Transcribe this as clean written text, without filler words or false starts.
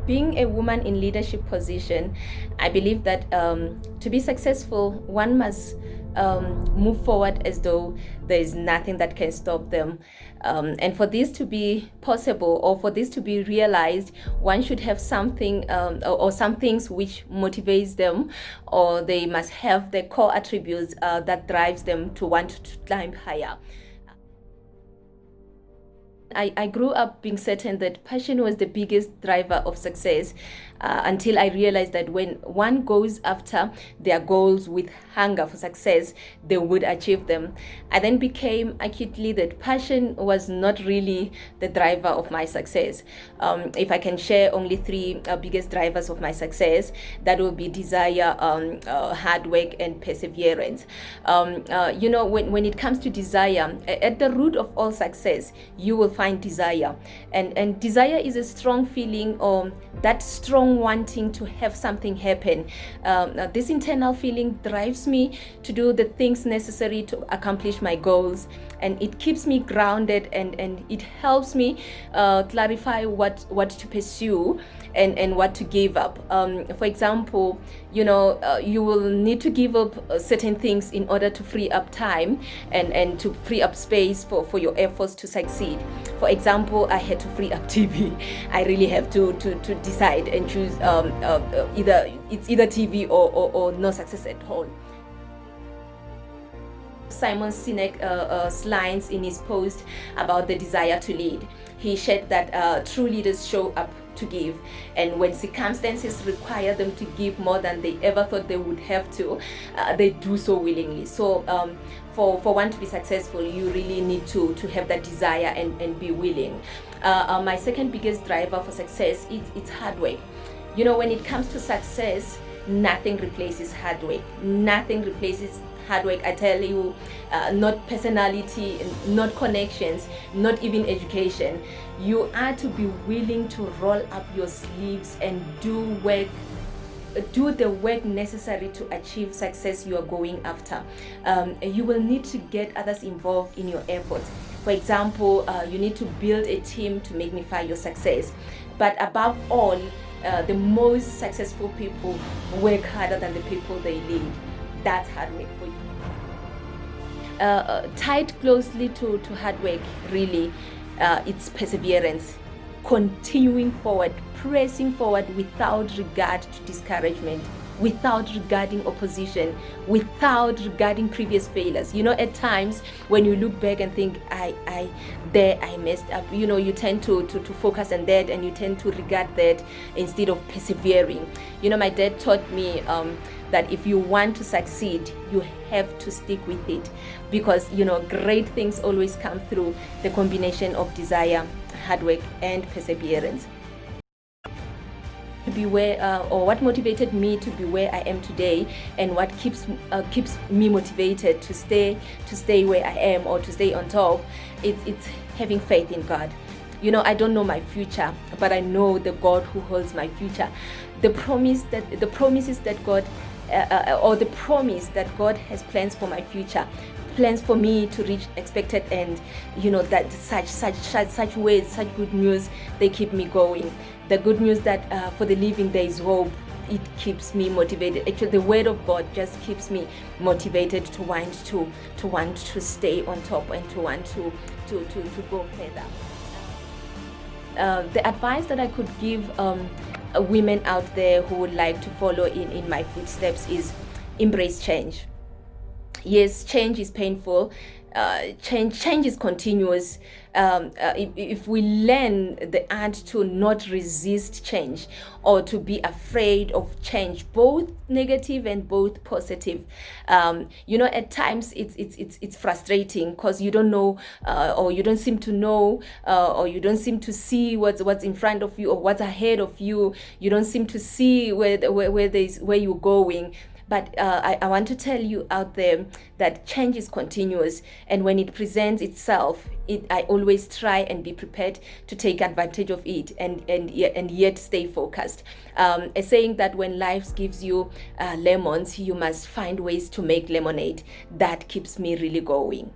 Being a woman in leadership position, I believe that to be successful, one must move forward as though there is nothing that can stop them. And for this to be possible, or for this to be realized, one should have something or some things which motivates them, or they must have the core attributes that drives them to want to climb higher. I grew up being certain that passion was the biggest driver of success, until I realized that when one goes after their goals with hunger for success, they would achieve them. I then became acutely that passion was not really the driver of my success. If I can share only three biggest drivers of my success, that will be desire, hard work, and perseverance. When it comes to desire, at the root of all success, you will find desire. And desire is a strong feeling, or that strong wanting to have something happen. This internal feeling drives me to do the things necessary to accomplish my goals, and it keeps me grounded, and it helps me clarify what to pursue and what to give up. For example, you will need to give up certain things in order to free up time and to free up space for your efforts to succeed. For example, I had to free up TV. I really have to decide and choose either TV or no success at all. Simon Sinek's lines in his post about the desire to lead. He shared that true leaders show up to give, and when circumstances require them to give more than they ever thought they would have to, they do so willingly. So for one to be successful, you really need to have that desire and be willing. My second biggest driver for success is it's hard work. When it comes to success, nothing replaces hard work. Nothing replaces hard work, I tell you. Not personality, not connections, not even education. You are to be willing to roll up your sleeves and do the work necessary to achieve success you are going after. You will need to get others involved in your efforts. For example, you need to build a team to magnify your success. But above all, the most successful people work harder than the people they lead. That's hard work for you. Tied closely to hard work, really, it's perseverance. Continuing forward, pressing forward without regard to discouragement, without regarding opposition, without regarding previous failures. At times when you look back and think, I messed up, you tend to focus on that, and you tend to regard that instead of persevering. My dad taught me that if you want to succeed, you have to stick with it, because great things always come through the combination of desire, hard work, and perseverance. To be where, or what motivated me to be where I am today, and what keeps me motivated to stay where I am, or to stay on top, it's having faith in God. I don't know my future, but I know the God who holds my future. The promises that God, or the promise that God has plans for my future, plans for me to reach expected end. That such words, such good news, they keep me going. The good news that for the living there is hope, it keeps me motivated. Actually, the word of God just keeps me motivated to want to stay on top, and to want to go further. The advice that I could give women out there who would like to follow in my footsteps is embrace change. Yes, change is painful. Change is continuous. If we learn the art to not resist change, or to be afraid of change, both negative and both positive, at times it's frustrating, because you don't know, or you don't seem to know, or you don't seem to see what's in front of you, or what's ahead of you. You don't seem to see where you're going. But I want to tell you out there that change is continuous, and when it presents itself, I always try and be prepared to take advantage of it, and yet stay focused. A saying that when life gives you lemons, you must find ways to make lemonade. That keeps me really going.